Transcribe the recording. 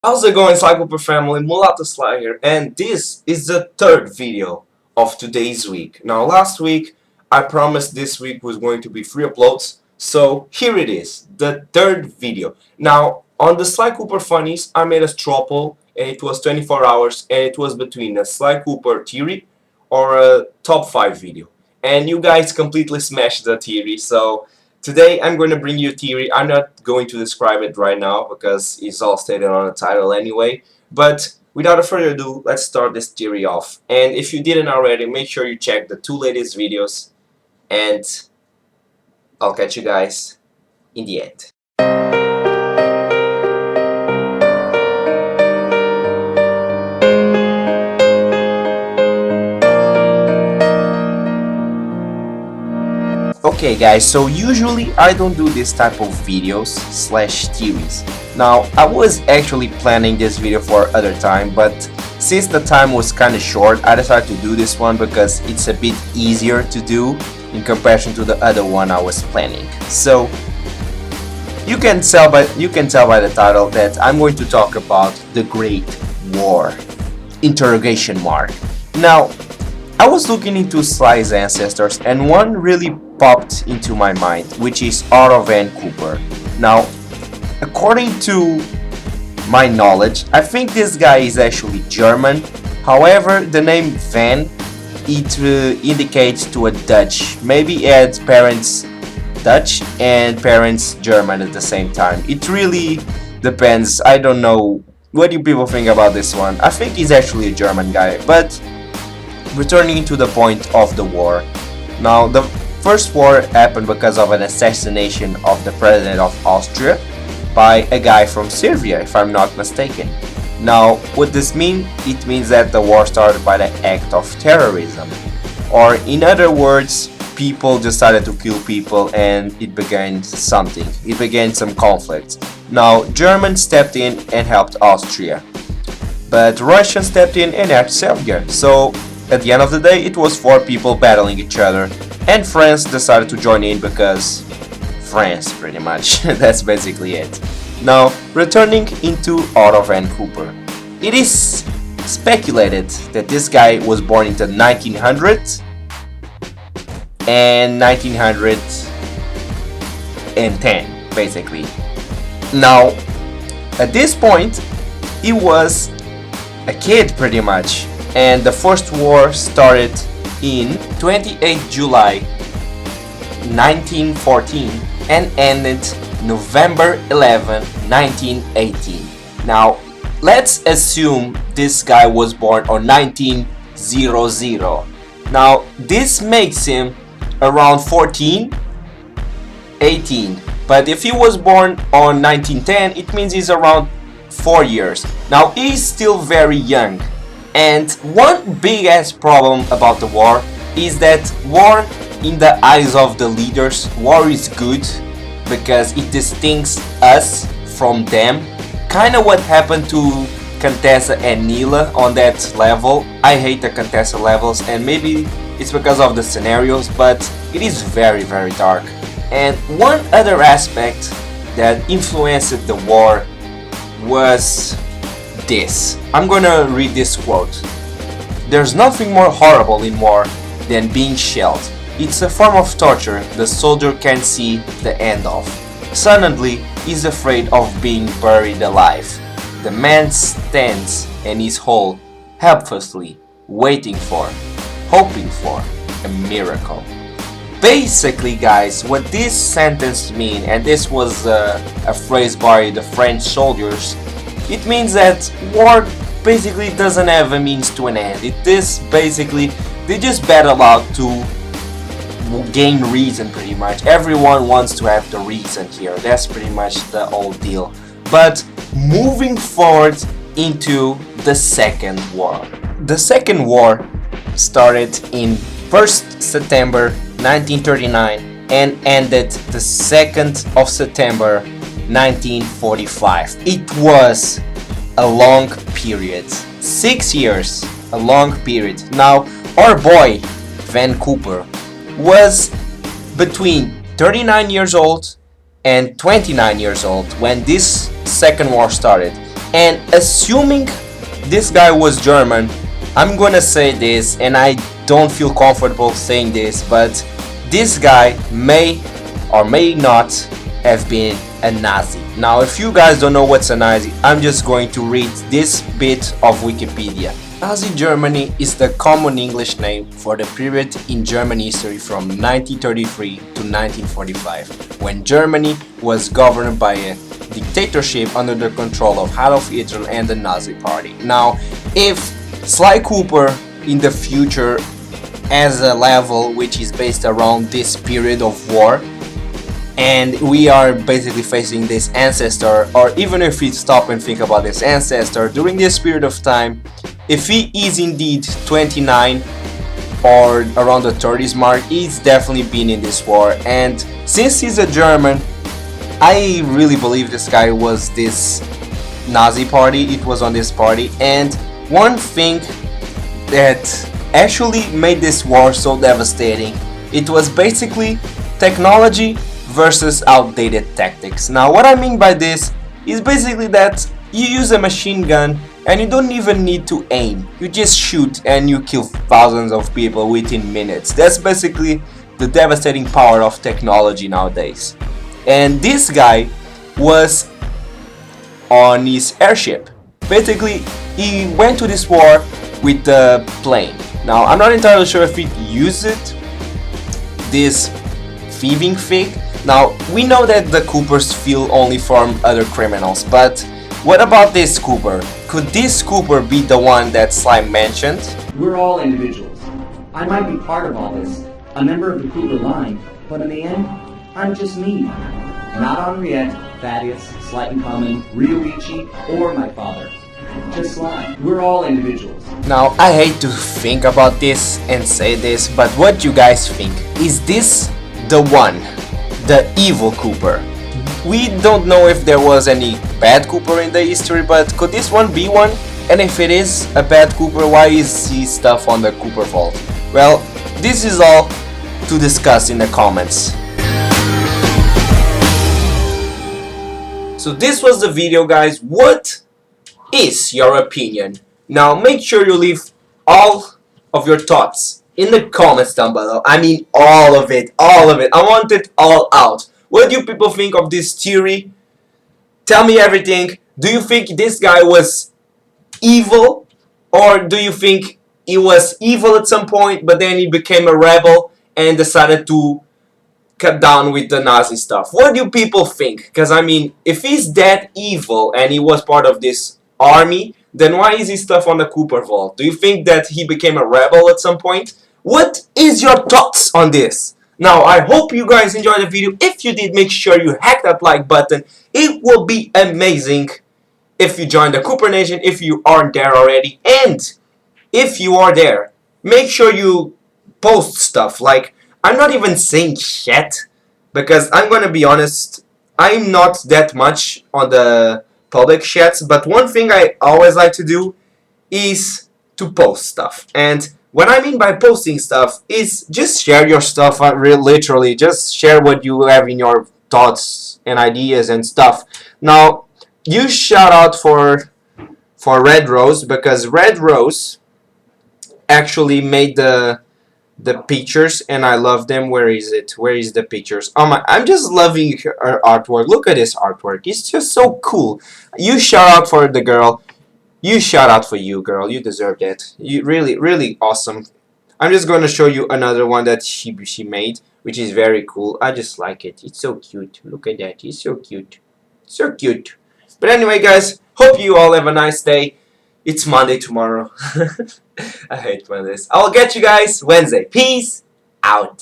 How's it going, Sly Cooper family? Mulatosly here, and this is the third video of today's week. Now, last week I promised this week was going to be free uploads, so here it is, the third video. Now, on the Sly Cooper funnies, I made a straw poll, and it was 24 hours, and it was between a Sly Cooper theory or a top 5 video. And you guys completely smashed the theory, so today I'm going to bring you a theory. I'm not going to describe it right now because it's all stated on the title anyway. But without further ado, let's start this theory off. And if you didn't already, make sure you check the 2 latest videos. And I'll catch you guys in the end. Okay guys, so usually I don't do this type of videos slash theories. Now, I was actually planning this video for other time, but since the time was kinda short, I decided to do this one because it's a bit easier to do in comparison to the other one I was planning. So, you can tell by the title that I'm going to talk about the Great War. Interrogation mark. Now, I was looking into Sly's ancestors and one really popped into my mind, which is Otto van Cooper. Now, according to my knowledge, I think this guy is actually German. However, the name Van, it indicates to a Dutch. Maybe he had parents Dutch and parents German at the same time. It really depends. I don't know. What do people think about this one? I think he's actually a German guy, but returning to the point of the war. Now, the first war happened because of an assassination of the president of Austria by a guy from Serbia, if I'm not mistaken. Now, what this means? It means that the war started by the act of terrorism. Or in other words, people decided to kill people and it began something. It began some conflict. Now, Germans stepped in and helped Austria. But Russians stepped in and helped Serbia. So, at the end of the day, it was 4 people battling each other, and France decided to join in because France, pretty much. That's basically it. Now, returning into Otto van Cooper. It is speculated that this guy was born into 1900s and 1910, basically. Now, at this point, he was a kid, pretty much. And the first war started in 28 July 1914 and ended November 11, 1918. Now, let's assume this guy was born on 1900. Now, this makes him around 14, 18. But if he was born on 1910, it means he's around 4 years. Now, he's still very young. And one big ass problem about the war is that war, in the eyes of the leaders, war is good because it distincts us from them. Kinda what happened to Contessa and Nila on that level. I hate the Contessa levels, and maybe it's because of the scenarios, but it is very, very dark. And one other aspect that influenced the war was this. I'm gonna read this quote. "There's nothing more horrible in war than being shelled. It's a form of torture the soldier can't see the end of. Suddenly, he's afraid of being buried alive. The man stands in his hole, helplessly, hoping for a miracle." Basically, guys, what this sentence means, and this was a phrase by the French soldiers, it means that war basically doesn't have a means to an end. They just battle out to gain reason, pretty much. Everyone wants to have the reason here. That's pretty much the whole deal. But moving forward into the Second War. The Second War started in 1st September 1939 and ended the 2nd of September 1945. It was a long period. 6 years, a long period. Now, our boy, Van Cooper, was between 39 years old and 29 years old when this second war started. And assuming this guy was German, I'm gonna say this, and I don't feel comfortable saying this, but this guy may or may not have been a Nazi. Now, if you guys don't know what's a Nazi, I'm just going to read this bit of Wikipedia. Nazi Germany is the common English name for the period in German history from 1933 to 1945, when Germany was governed by a dictatorship under the control of Adolf Hitler and the Nazi Party. Now, if Sly Cooper in the future has a level which is based around this period of war, and we are basically facing this ancestor, or even if we stop and think about this ancestor during this period of time, if he is indeed 29 or around the 30s mark, he's definitely been in this war. And since he's a German, I really believe this guy was this Nazi party, it was on this party. And one thing that actually made this war so devastating, it was basically technology versus outdated tactics. Now, what I mean by this is basically that you use a machine gun and you don't even need to aim. You just shoot and you kill thousands of people within minutes. That's basically the devastating power of technology nowadays. And this guy was on his airship. Basically, he went to this war with the plane. Now, I'm not entirely sure if he used this thieving thing. Now, we know that the Coopers steal only from other criminals, but what about this Cooper? Could this Cooper be the one that Sly mentioned? We're all individuals. I might be part of all this, a member of the Cooper line, but in the end, I'm just me. Not Henriette, Thaddeus, Slight and Common, Ryoichi, or my father. Just Sly. We're all individuals. Now, I hate to think about this and say this, but what do you guys think? Is this the one? The evil Cooper? We don't know if there was any bad Cooper in the history, but could this one be one? And if it is a bad Cooper, why is he stuff on the Cooper vault? Well, this is all to discuss in the comments. So this was the video, guys. What is your opinion? Now make sure you leave all of your thoughts in the comments down below. I mean all of it, all of it. I want it all out. What do you people think of this theory? Tell me everything. Do you think this guy was evil? Or do you think he was evil at some point, but then he became a rebel and decided to cut down with the Nazi stuff? What do you people think? Because I mean, if he's that evil and he was part of this army, then why is he stuff on the Cooper vault? Do you think that he became a rebel at some point? What is your thoughts on this? Now, I hope you guys enjoyed the video. If you did, make sure you hack that like button. It will be amazing if you join the Cooper Nation, if you aren't there already. And if you are there, make sure you post stuff. Like, I'm not even saying chat, because I'm gonna be honest, I'm not that much on the public chats, but one thing I always like to do is to post stuff. And what I mean by posting stuff is just share your stuff, literally. Just share what you have in your thoughts and ideas and stuff. Now, you shout out for Red Rose, because Red Rose actually made the pictures and I love them. Where is it? Where is the pictures? Oh my, I'm just loving her artwork. Look at this artwork. It's just so cool. You shout out for the girl. You shout out for you, girl. You deserve that. You really, really awesome. I'm just going to show you another one that she made, which is very cool. I just like it. It's so cute. Look at that. It's so cute. So cute. But anyway, guys, hope you all have a nice day. It's Monday tomorrow. I hate Mondays. I'll get you guys Wednesday. Peace out.